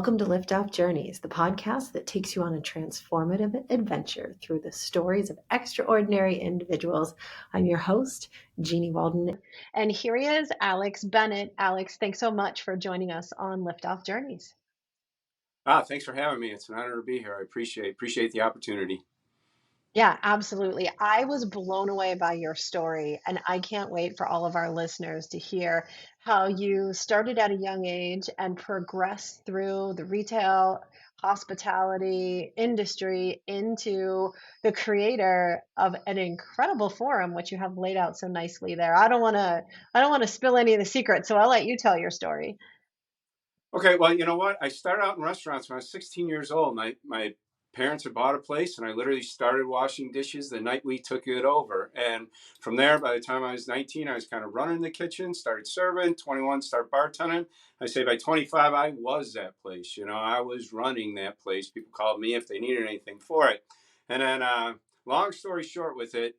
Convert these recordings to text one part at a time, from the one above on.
Welcome to Liftoff Journeys, the podcast that takes you on a transformative adventure through the stories of extraordinary individuals. I'm your host, Jeanniey Walden. And here he is, Alex Bennet. Alex, thanks so much for joining us on Liftoff Journeys. Thanks for having me. It's an honor to be here. I appreciate the opportunity. Yeah, absolutely. I was blown away by your story, and I can't wait for all of our listeners to hear how you started at a young age and progressed through the retail, hospitality industry into the creator of an incredible forum, which you have laid out so nicely there. I don't want to spill any of the secrets, so I'll let you tell your story. Okay, well, you know what? I started out in restaurants when I was 16 years old. My parents had bought a place, and I literally started washing dishes the night we took it over. And from there, by the time I was 19, I was kind of running the kitchen, started serving, 21, start bartending. I say by 25, I was that place. I was running that place. People called me if they needed anything for it. And then, long story short with it,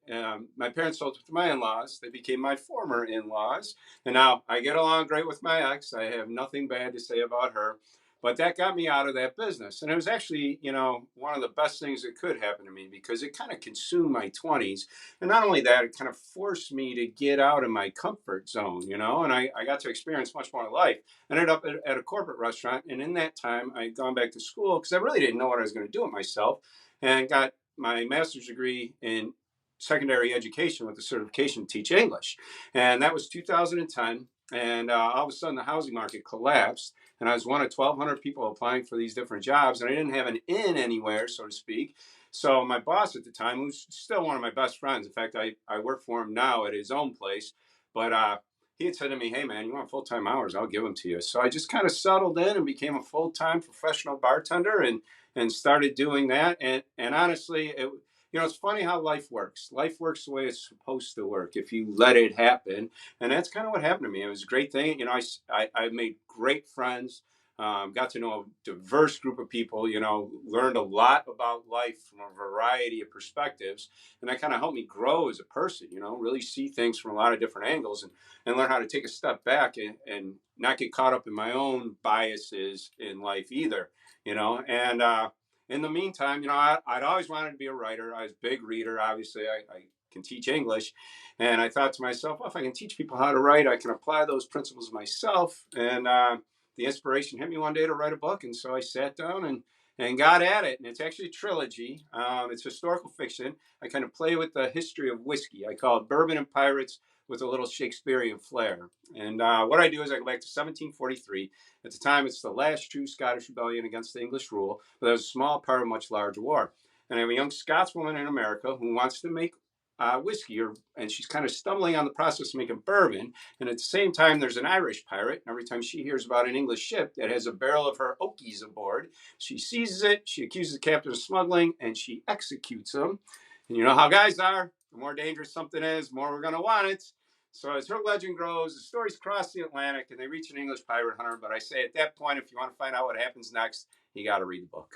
my parents sold it to my in-laws. They became my former in-laws. And now I get along great with my ex. I have nothing bad to say about her. But that got me out of that business. And it was actually, one of the best things that could happen to me because it kind of consumed my 20s. And not only that, it kind of forced me to get out of my comfort zone, and I got to experience much more life. Ended up at a corporate restaurant. And in that time, I'd gone back to school because I really didn't know what I was going to do with myself and got my master's degree in secondary education with the certification to teach English. And that was 2010. And all of a sudden, the housing market collapsed. And I was one of 1,200 people applying for these different jobs. And I didn't have an in anywhere, so to speak. So my boss at the time, who's still one of my best friends, in fact, I work for him now at his own place. But he had said to me, "Hey, man, you want full-time hours? I'll give them to you." So I just kind of settled in and became a full-time professional bartender and started doing that. And honestly, it's funny how life works. Life works the way it's supposed to work if you let it happen. And that's kind of what happened to me. It was a great thing. I made great friends, got to know a diverse group of people, learned a lot about life from a variety of perspectives. And that kind of helped me grow as a person, really see things from a lot of different angles and learn how to take a step back and not get caught up in my own biases in life either, and, in the meantime, I'd always wanted to be a writer. I was a big reader. Obviously, I can teach English. And I thought to myself, well, if I can teach people how to write, I can apply those principles myself. And the inspiration hit me one day to write a book. And so I sat down and got at it. And it's actually a trilogy. It's historical fiction. I kind of play with the history of whiskey. I call it Bourbon and Pirates with a little Shakespearean flair. And what I do is I go back to 1743. At the time, it's the last true Scottish rebellion against the English rule, but that was a small part of a much larger war. And I have a young Scotswoman in America who wants to make whiskey, and she's kind of stumbling on the process of making bourbon. And at the same time, there's an Irish pirate. And every time she hears about an English ship that has a barrel of her Oakies aboard, she seizes it, she accuses the captain of smuggling, and she executes him. And you know how guys are. The more dangerous something is, the more we're going to want it. So as her legend grows, the stories cross the Atlantic and they reach an English pirate hunter. But I say at that point, if you want to find out what happens next, you got to read the book.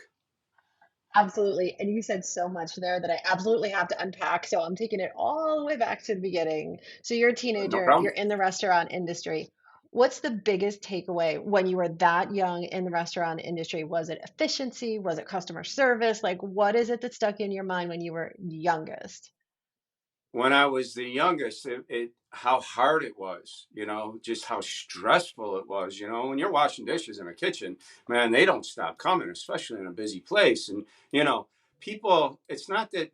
Absolutely. And you said so much there that I absolutely have to unpack. So I'm taking it all the way back to the beginning. So you're a No teenager, problem. you're in the restaurant industry. What's the biggest takeaway when you were that young in the restaurant industry? Was it efficiency? Was it customer service? Like, what is it that stuck in your mind when you were youngest? When I was the youngest, how hard it was, just how stressful it was. When you're washing dishes in a kitchen, man, they don't stop coming, especially in a busy place. And, people, it's not that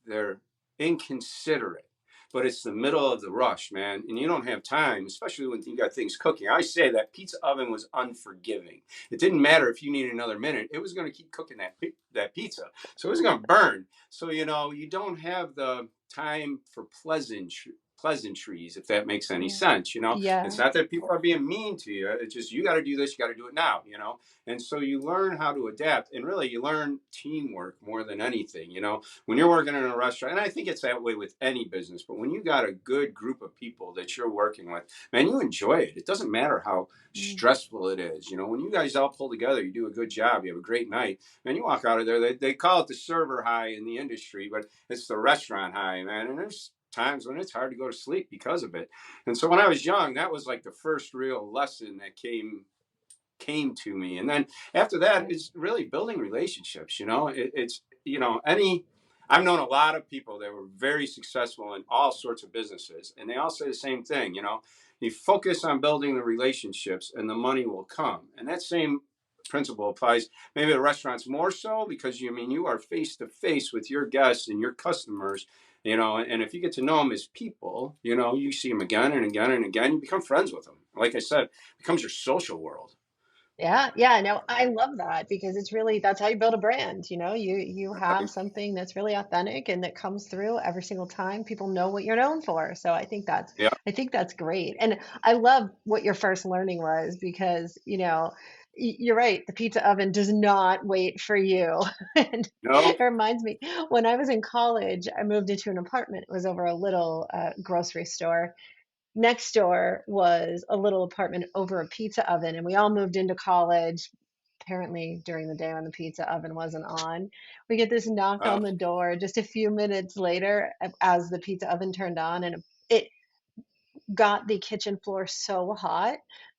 they're inconsiderate, but it's the middle of the rush, man. And you don't have time, especially when you got things cooking. I say that pizza oven was unforgiving. It didn't matter if you needed another minute. It was going to keep cooking that pizza. So it was going to burn. So, you don't have the time for pleasantries, if that makes any Yeah. sense. It's Yeah. not that people are being mean to you. It's just you got to do this, you got to do it now. And so you learn how to adapt, and really you learn teamwork more than anything. When you're working in a restaurant, and I think it's that way with any business, but when you got a good group of people that you're working with, man, you enjoy it. It doesn't matter how Mm. stressful it is. When you guys all pull together, you do a good job, you have a great night, man. You walk out of there, they call it the server high in the industry, but it's the restaurant high, man. And there's times when it's hard to go to sleep because of it. And so when I was young, that was like the first real lesson that came came to me. And then after that, Yeah. it's really building relationships. It's, I've known a lot of people that were very successful in all sorts of businesses, and they all say the same thing. You focus on building the relationships and the money will come. And that same principle applies maybe to restaurants more so, because you are face to face with your guests and your customers, and if you get to know them as people, you see them again and again and again, you become friends with them. Like I said, it becomes your social world. Yeah, yeah, no, I love that because it's really that's how you build a brand, you know. You have Right. something that's really authentic and that comes through every single time. People know what you're known for. So Yeah. I think that's great. And I love what your first learning was because, you're right, the pizza oven does not wait for you. And No. it reminds me when I was in college, I moved into an apartment. It was over a little grocery store. Next door was a little apartment over a pizza oven, and we all moved into college apparently during the day when the pizza oven wasn't on. We get this knock Oh, on the door just a few minutes later as the pizza oven turned on, and it got the kitchen floor so hot.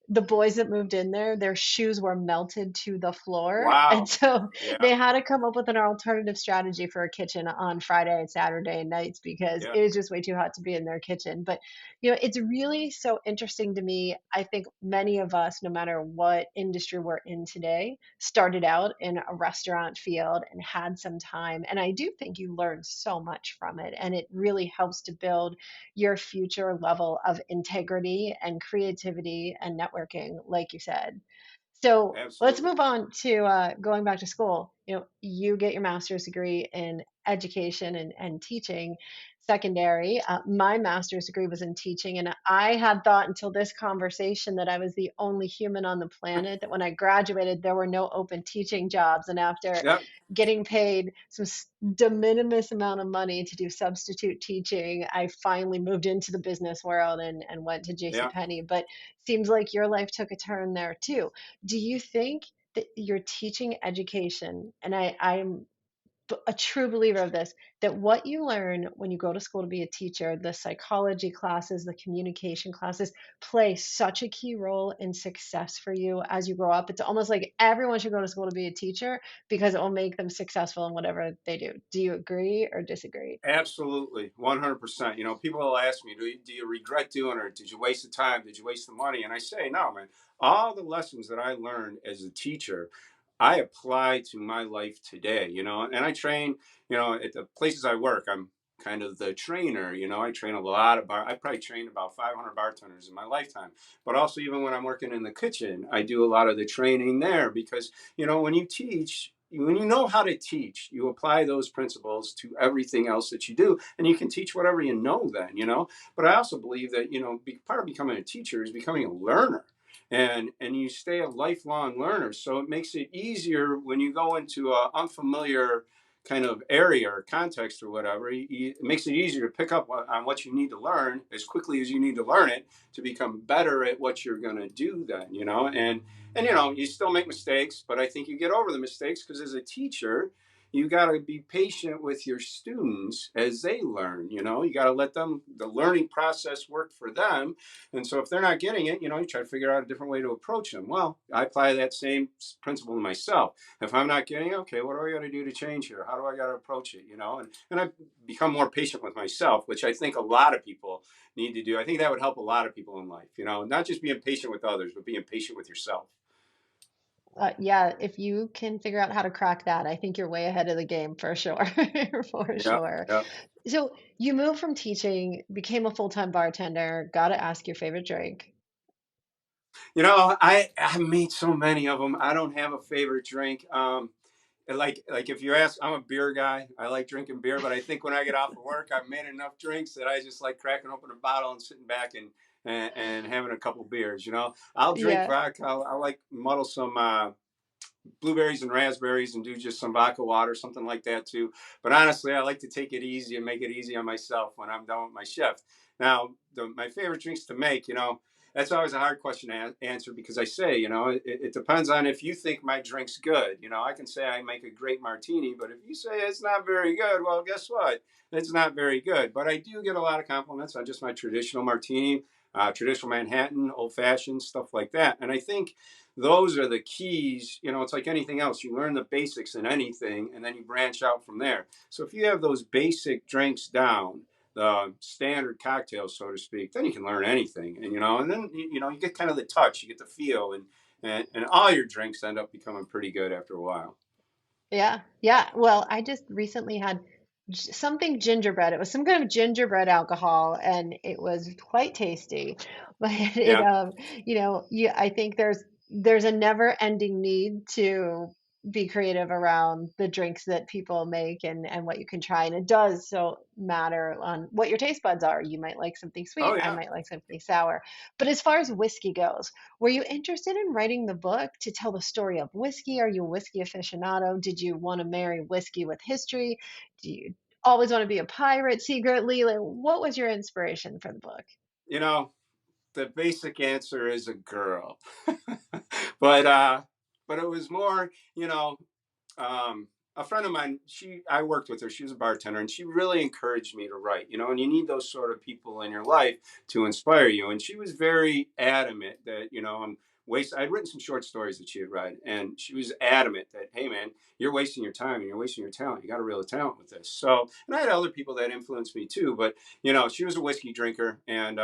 The boys that moved in there, their shoes were melted to the floor. And wow. so Yeah. they had to come up with an alternative strategy for a kitchen on Friday and Saturday nights because Yeah. it was just way too hot to be in their kitchen. But, it's really so interesting to me. I think many of us, no matter what industry we're in today, started out in a restaurant field and had some time. And I do think you learn so much from it. And it really helps to build your future level of integrity and creativity and networking, like you said. So let's Absolutely. move on to going back to school. You get your master's degree in education and teaching secondary. My master's degree was in teaching, and I had thought until this conversation that I was the only human on the planet, that when I graduated, there were no open teaching jobs. And after Yeah. getting paid some de minimis amount of money to do substitute teaching, I finally moved into the business world and went to Yeah. JCPenney. But seems like your life took a turn there too. Do you think that your teaching education, and I'm a true believer of this, that what you learn when you go to school to be a teacher, the psychology classes, the communication classes, play such a key role in success for you as you grow up? It's almost like everyone should go to school to be a teacher because it will make them successful in whatever they do. Do you agree or disagree? Absolutely, 100%. People will ask me, do you regret doing it? Did you waste the time? Did you waste the money? And I say, no, man. All the lessons that I learned as a teacher, I apply to my life today. And I train. At the places I work, I'm kind of the trainer. I train a lot of I probably trained about 500 bartenders in my lifetime. But also, even when I'm working in the kitchen, I do a lot of the training there because when you teach, when you know how to teach, you apply those principles to everything else that you do, and you can teach whatever you know then. But I also believe that, part of becoming a teacher is becoming a learner. And you stay a lifelong learner. So it makes it easier when you go into an unfamiliar kind of area or context or whatever. It makes it easier to pick up on what you need to learn as quickly as you need to learn it to become better at what you're going to do then. And you still make mistakes, but I think you get over the mistakes because as a teacher, you got to be patient with your students as they learn. You got to let them, the learning process work for them. And so if they're not getting it, you try to figure out a different way to approach them. Well, I apply that same principle to myself. If I'm not getting it, okay, what do I got to do to change here? How do I got to approach it? And I become more patient with myself, which I think a lot of people need to do. I think that would help a lot of people in life, not just being patient with others, but being patient with yourself. Yeah, if you can figure out how to crack that, I think you're way ahead of the game for sure. For Yeah. sure. Yeah. So you moved from teaching, became a full-time bartender, got to ask your favorite drink. I made so many of them. I don't have a favorite drink. Like if you ask, I'm a beer guy. I like drinking beer, but I think when I get off of work, I've made enough drinks that I just like cracking open a bottle and sitting back and having a couple beers. I'll drink Yeah. vodka. I like muddle some blueberries and raspberries and do just some vodka water, something like that too. But honestly, I like to take it easy and make it easy on myself when I'm done with my shift. Now, my favorite drinks to make, that's always a hard question to answer because I say, it depends on if you think my drink's good. I can say I make a great martini, but if you say it's not very good, well, guess what? It's not very good. But I do get a lot of compliments on just my traditional martini. traditional Manhattan, old fashioned, stuff like that. And I think those are the keys. You know, it's like anything else. You learn the basics in anything, and then you branch out from there. So if you have those basic drinks down, the standard cocktails, so to speak, then you can learn anything. And and then you get kind of the touch, you get the feel, and all your drinks end up becoming pretty good after a while. Yeah, yeah. Well, I just recently had something gingerbread. It was some kind of gingerbread alcohol, and it was quite tasty. But Yeah. I think there's a never-ending need to be creative around the drinks that people make and what you can try. And it does so matter on what your taste buds are. You might like something Oh sweet, I yeah. might like something sour. But as far as whiskey goes, were you interested in writing the book to tell the story of whiskey? Are you a whiskey aficionado? Did you want to marry whiskey with history? Do you always want to be a pirate secretly? Like, what was your inspiration for the book? You know, the basic answer is a girl. but but it was more, um, a friend of mine, I worked with her, she was a bartender, and she really encouraged me to write, and you need those sort of people in your life to inspire you. And she was very adamant that, I'm I'd written some short stories that she had read, and she was adamant that, hey man, you're wasting your time and you're wasting your talent. You got a real talent with this. So, and I had other people that influenced me too, but she was a whiskey drinker, and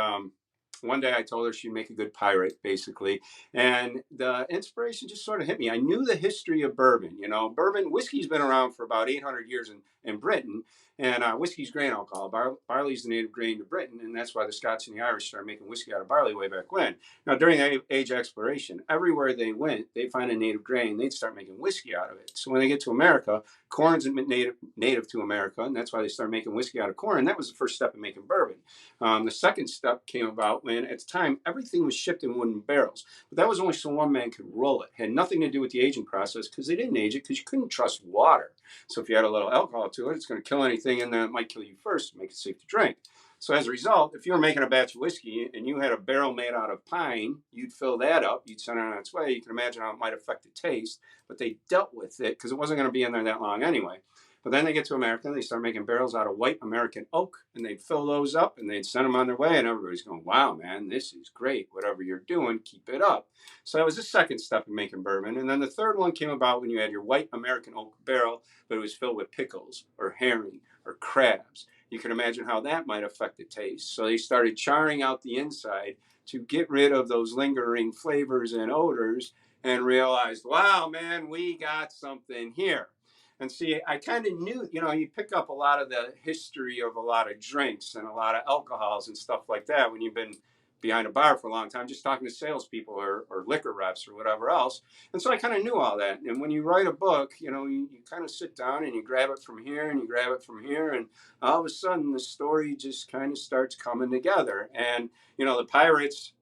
one day I told her she'd make a good pirate, basically. And the inspiration just sort of hit me. I knew the history of bourbon. Bourbon, whiskey's been around for about 800 years in Britain. And whiskey's grain alcohol. Barley's the native grain to Britain. And that's why the Scots and the Irish started making whiskey out of barley way back when. Now, during the age of exploration, everywhere they went, they'd find a native grain. They'd start making whiskey out of it. So when they get to America, corn's native to America. And that's why they started making whiskey out of corn. And that was the first step in making bourbon. The second step came about when, at the time, everything was shipped in wooden barrels. But that was only so one man could roll it. It had nothing to do with the aging process because they didn't age it because you couldn't trust water. So if you had a little alcohol to it, it's going to kill anything in there that might kill you first to make it safe to drink. So as a result, if you were making a batch of whiskey and you had a barrel made out of pine, you'd fill that up, you'd send it on its way. You can imagine how it might affect the taste, but they dealt with it because it wasn't going to be in there that long anyway. But then they get to America and they start making barrels out of white American oak, and they'd fill those up and they'd send them on their way. And everybody's going, wow, man, this is great. Whatever you're doing, keep it up. So that was the second step in making bourbon. And then the third one came about when you had your white American oak barrel, but it was filled with pickles or herring or crabs. You can imagine how that might affect the taste. So they started charring out the inside to get rid of those lingering flavors and odors, and realized, wow, man, we got something here. And see, I kind of knew, you pick up a lot of the history of a lot of drinks and a lot of alcohols and stuff like that when you've been behind a bar for a long time, just talking to salespeople or liquor reps or whatever else. And so I kind of knew all that. And when you write a book, you kind of sit down and you grab it from here and you grab it from here. And all of a sudden, the story just kind of starts coming together. And, the pirates,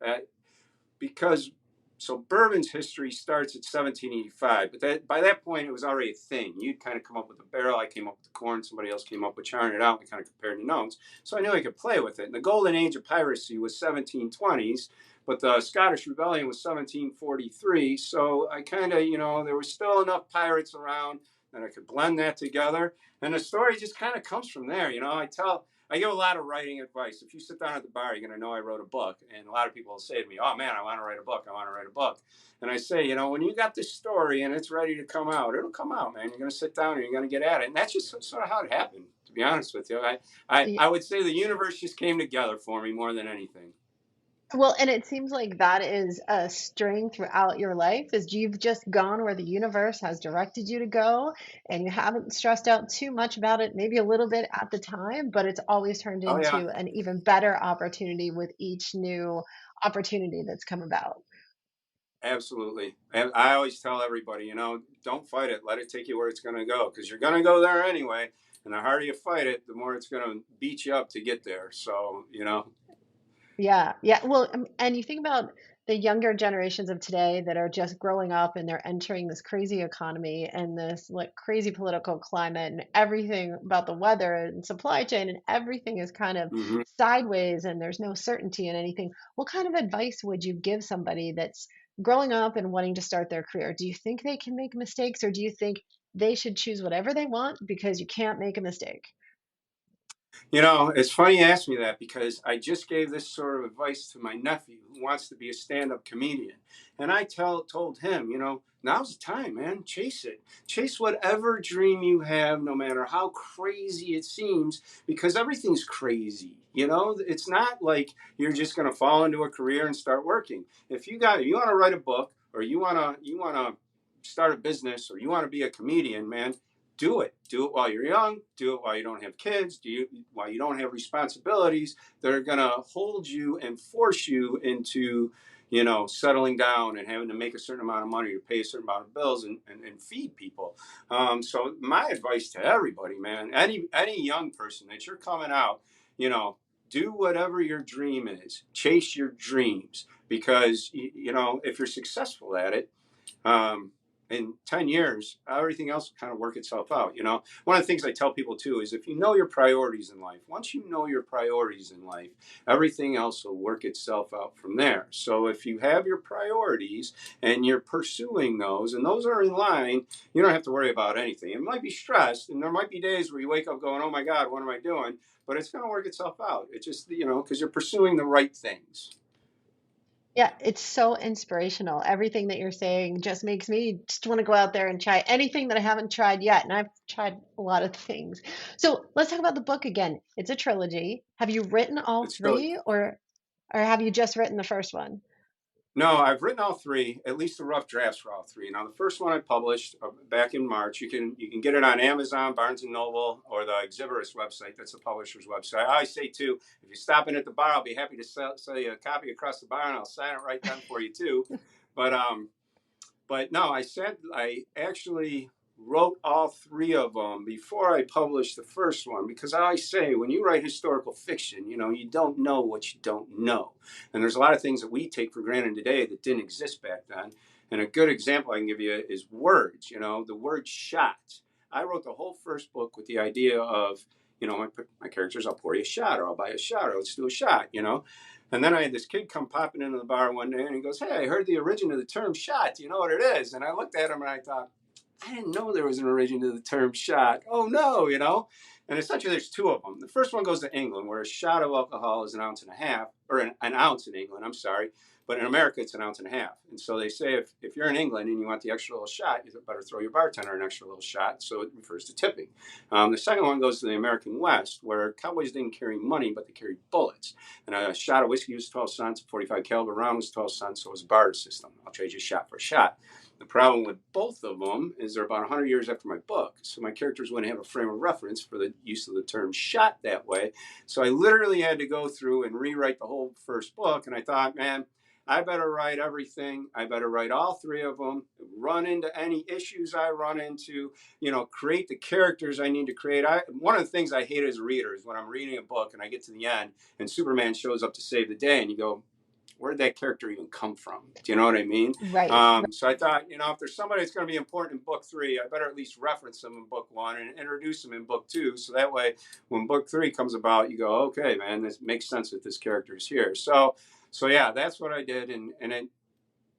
because so bourbon's history starts at 1785, but by that point it was already a thing. You'd kind of come up with a barrel, I came up with the corn, somebody else came up with charring it out. We kind of compared the notes, so I knew I could play with it. And the golden age of piracy was 1720s, but the Scottish Rebellion was 1743. So I kind of, there was still enough pirates around that I could blend that together, and the story just kind of comes from there. I give a lot of writing advice. If you sit down at the bar, you're going to know I wrote a book. And a lot of people will say to me, oh man, I want to write a book. I want to write a book. And I say, when you got this story and it's ready to come out, it'll come out, man. You're going to sit down and you're going to get at it. And that's just sort of how it happened, to be honest with you. I would say the universe just came together for me more than anything. Well, and it seems like that is a string throughout your life, is you've just gone where the universe has directed you to go, and you haven't stressed out too much about it, maybe a little bit at the time, but it's always turned Oh, yeah, into an even better opportunity with each new opportunity that's come about. absolutely. And I always tell everybody, don't fight it. Let it take you where it's going to go, because you're going to go there anyway. And the harder you fight it, the more it's going to beat you up to get there. So. Yeah, yeah. Well, and you think about the younger generations of today that are just growing up and they're entering this crazy economy and this like crazy political climate and everything about the weather and supply chain and everything is kind of Mhm. sideways and there's no certainty in anything. What kind of advice would you give somebody that's growing up and wanting to start their career? Do you think they can make mistakes or do you think they should choose whatever they want because you can't make a mistake? It's funny you ask me that because I just gave this sort of advice to my nephew who wants to be a stand-up comedian. And I told him, now's the time, man. Chase it. Chase whatever dream you have, no matter how crazy it seems, because everything's crazy. It's not like you're just going to fall into a career and start working. If you want to write a book, or you want to start a business, or you want to be a comedian, man, do it. Do it while you're young. Do it while you don't have kids. While you don't have responsibilities that are going to hold you and force you into, settling down and having to make a certain amount of money to pay a certain amount of bills and feed people. So my advice to everybody, man, any young person that you're coming out, do whatever your dream is. Chase your dreams, because if you're successful at it, um, in 10 years, everything else will kind of work itself out. One of the things I tell people too is, if you know your priorities in life, once you know your priorities in life, everything else will work itself out from there. So if you have your priorities and you're pursuing those, and those are in line, you don't have to worry about anything. It might be stressed, and there might be days where you wake up going, oh my God, what am I doing? But it's going to work itself out. It's just, because you're pursuing the right things. Yeah, it's so inspirational. Everything that you're saying just makes me just want to go out there and try anything that I haven't tried yet. And I've tried a lot of things. So let's talk about the book again. It's a trilogy. Have you written all It's really three, or have you just written the first one? No, I've written all three, at least the rough drafts for all three. Now, the first one I published back in March. You can get it on Amazon, Barnes and Noble, or the Exhibitor's website. That's the publisher's website. I always say too, if you're stopping at the bar, I'll be happy to sell you a copy across the bar, and I'll sign it right then for you too. But no, I actually wrote all three of them before I published the first one, because I always say, when you write historical fiction, you don't know what you don't know. And there's a lot of things that we take for granted today that didn't exist back then. And a good example I can give you is words. The word shot. I wrote the whole first book with the idea of, my characters, I'll pour you a shot, or I'll buy a shot, or let's do a shot. And then I had this kid come popping into the bar one day, and he goes, hey, I heard the origin of the term shot. Do you know what it is? And I looked at him and I thought, I didn't know there was an origin to the term shot. Oh, no. And essentially there's two of them. The first one goes to England, where a shot of alcohol is an ounce and a half, or an ounce in England, I'm sorry. But in America, it's an ounce and a half. And so they say, if you're in England and you want the extra little shot, you better throw your bartender an extra little shot. So it refers to tipping. The second one goes to the American West, where cowboys didn't carry money, but they carried bullets. And a shot of whiskey was 12 cents, a 45 caliber round was 12 cents, so it was a barter system. I'll trade you a shot for a shot. The problem with both of them is they're about 100 years after my book, so my characters wouldn't have a frame of reference for the use of the term shot that way. So I literally had to go through and rewrite the whole first book, and I thought, man, I better write everything. I better write all three of them, run into any issues I run into, create the characters I need to create. One of the things I hate as a reader is when I'm reading a book and I get to the end and Superman shows up to save the day, and you go, where did that character even come from? Do you know what I mean? Right. So I thought, if there's somebody that's going to be important in book three, I better at least reference them in book one and introduce them in book two. So that way, when book three comes about, you go, okay, man, this makes sense that this character is here. So yeah, that's what I did. And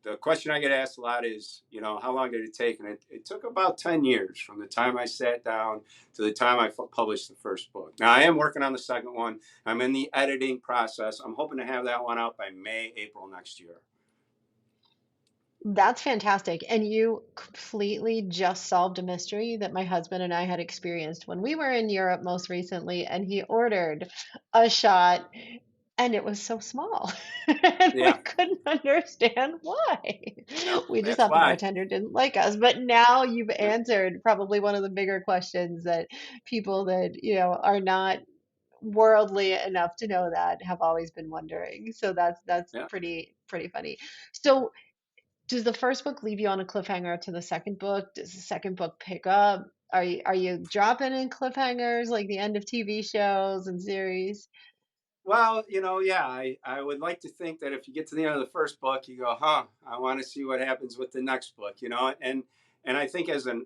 the question I get asked a lot is, how long did it take? And it took about 10 years from the time I sat down to the time I published the first book. Now, I am working on the second one. I'm in the editing process. I'm hoping to have that one out by May, April next year. That's fantastic. And you completely just solved a mystery that my husband and I had experienced when we were in Europe most recently, and he ordered a shot, and it was so small. And we Yeah, couldn't understand why. yeah, We just that's thought the why. bartender didn't like us. But now you've Yeah, answered probably one of the bigger questions that people that, are not worldly enough to know that have always been wondering. So that's yeah. pretty funny. So does the first book leave you on a cliffhanger to the second book? Does the second book pick up? Are you dropping in cliffhangers like the end of TV shows and series? Well, yeah, I would like to think that if you get to the end of the first book, you go, I want to see what happens with the next book, and I think as an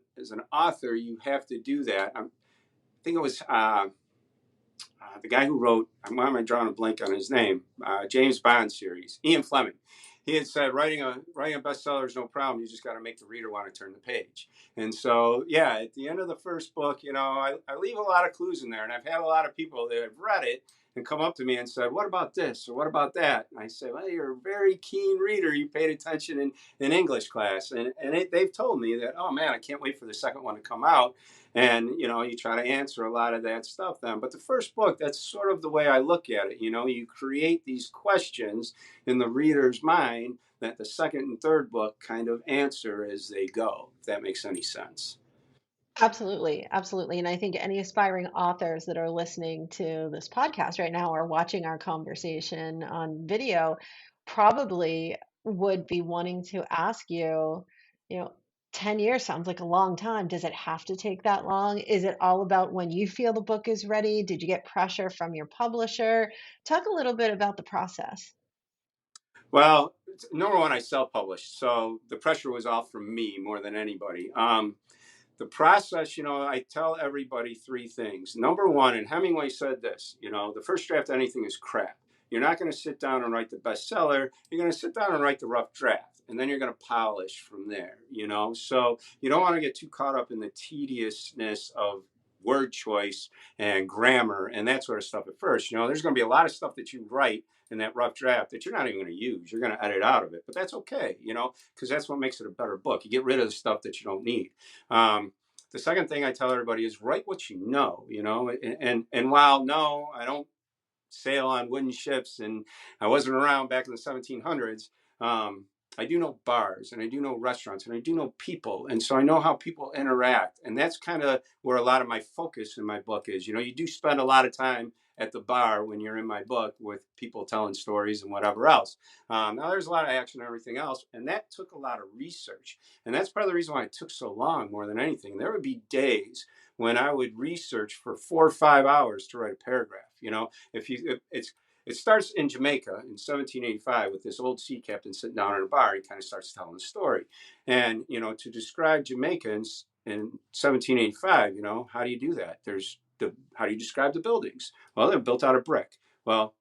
author, you have to do that. I think it was the guy who wrote, why am I drawing a blank on his name? James Bond series, Ian Fleming. he had said writing a bestseller is no problem. You just got to make the reader want to turn the page. And so, yeah, at the end of the first book, I leave a lot of clues in there, and I've had a lot of people that have read it and come up to me and said, "What about this or what about that?" And I say, "Well, you're a very keen reader. You paid attention in English class," and they've told me that, "Oh man, I can't wait for the second one to come out." And you try to answer a lot of that stuff then. But the first book, that's sort of the way I look at it. You create these questions in the reader's mind that the second and third book kind of answer as they go, if that makes any sense. Absolutely, absolutely. And I think any aspiring authors that are listening to this podcast right now or watching our conversation on video probably would be wanting to ask you, you know, 10 years sounds like a long time. Does it have to take that long? Is it all about when you feel the book is ready? Did you get pressure from your publisher? Talk a little bit about the process. Well, number one, I self-published, so the pressure was off from me more than anybody. The process, I tell everybody three things. Number one, and Hemingway said this, the first draft of anything is crap. You're not going to sit down and write the bestseller. You're going to sit down and write the rough draft, and then you're going to polish from there. So you don't want to get too caught up in the tediousness of word choice and grammar and that sort of stuff at first. There's going to be a lot of stuff that you write in that rough draft that you're not even going to use. You're going to edit out of it, but that's okay, because that's what makes it a better book. You get rid of the stuff that you don't need. The second thing I tell everybody is write what and while no, I don't sail on wooden ships, and I wasn't around back in the 1700s. Um, I do know bars, and I do know restaurants, and I do know people, and so I know how people interact, and that's kind of where a lot of my focus in my book is. You do spend a lot of time at the bar when you're in my book with people telling stories and whatever else. Now there's a lot of action and everything else, and that took a lot of research, and that's part of the reason why it took so long more than anything. There would be days when I would research for 4 or 5 hours to write a paragraph. It starts in Jamaica in 1785 with this old sea captain sitting down in a bar. He kind of starts telling the story, and to describe Jamaica in 1785, how do you do that? How do you describe the buildings? Well, they're built out of brick. Well,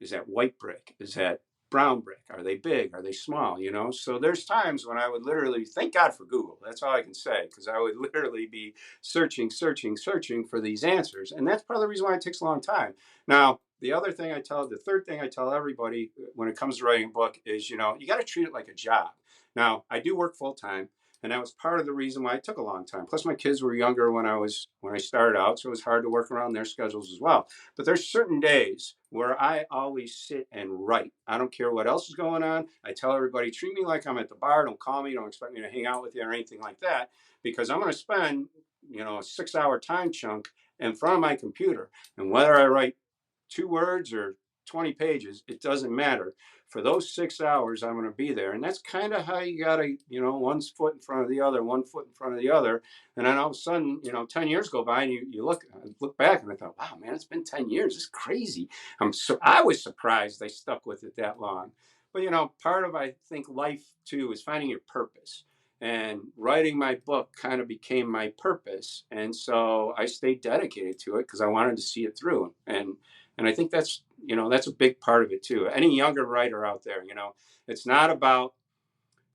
is that white brick? Is that brown brick? Are they big? Are they small? So there's times when I would literally, thank God for Google. That's all I can say, because I would literally be searching for these answers. And that's part of the reason why it takes a long time. Now, the third thing I tell everybody when it comes to writing a book is, you got to treat it like a job. Now, I do work full time. And that was part of the reason why it took a long time. Plus, my kids were younger when I started out, so it was hard to work around their schedules as well. But there's certain days where I always sit and write. I don't care what else is going on. I tell everybody, treat me like I'm at the bar. Don't call me. Don't expect me to hang out with you or anything like that, because I'm going to spend, a 6-hour time chunk in front of my computer. And whether I write 2 words or 20 pages, it doesn't matter. For those 6 hours, I'm going to be there. And that's kind of how you got to, one foot in front of the other, 1 foot in front of the other. And then all of a sudden, 10 years go by and you look back and I thought, wow, man, it's been 10 years. It's crazy. I was surprised they stuck with it that long. But, part of, I think, life too is finding your purpose. And writing my book kind of became my purpose. And so I stayed dedicated to it because I wanted to see it through. And I think that's a big part of it too. Any younger writer out there, it's not about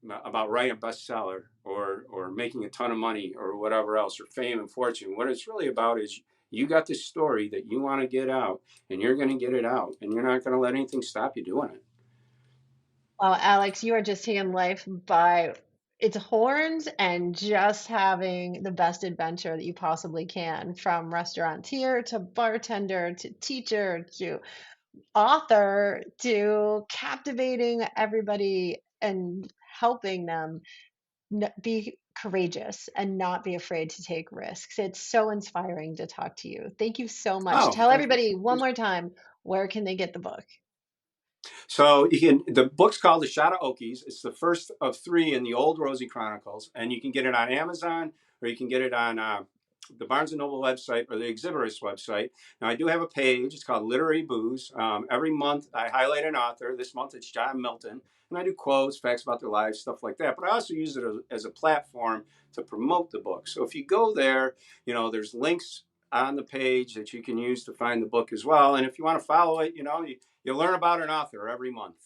writing a bestseller or making a ton of money or whatever else, or fame and fortune. What it's really about is you got this story that you want to get out, and you're going to get it out, and you're not going to let anything stop you doing it. Well, Alex, you are just taking life by its horns and just having the best adventure that you possibly can, from restaurateur to bartender to teacher to author to captivating everybody and helping them be courageous and not be afraid to take risks. It's so inspiring to talk to you. Thank you so much. Oh, Tell thank you. everybody one more time, where can they get the book? So the book's called A Shot of Oakies. It's the first of 3 in the Olde Rosie Chronicles, and you can get it on Amazon, or you can get it on the Barnes and Noble website or the Exhibitorist website. Now, I do have a page. It's called Literary Booze. Every month, I highlight an author. This month, it's John Milton, and I do quotes, facts about their lives, stuff like that. But I also use it as a platform to promote the book. So if you go there, there's links on the page that you can use to find the book as well. And if you want to follow it, you learn about an author every month.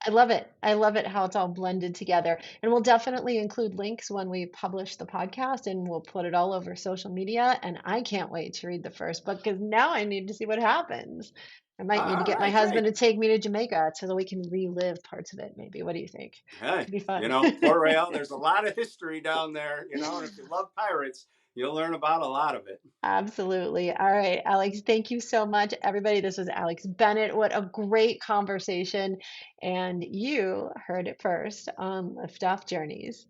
I love it. I love it how it's all blended together. And we'll definitely include links when we publish the podcast and we'll put it all over social media. And I can't wait to read the first book because now I need to see what happens. I might need to All get my right, husband great. to take me to Jamaica so that we can relive parts of it, maybe. What do you think? Hey, Could be fun. Port Royal, there's a lot of history down there, and if you love pirates, you'll learn about a lot of it. Absolutely. All right, Alex, thank you so much. Everybody, this was Alex Bennett. What a great conversation. And you heard it first on Liftoff Journeys.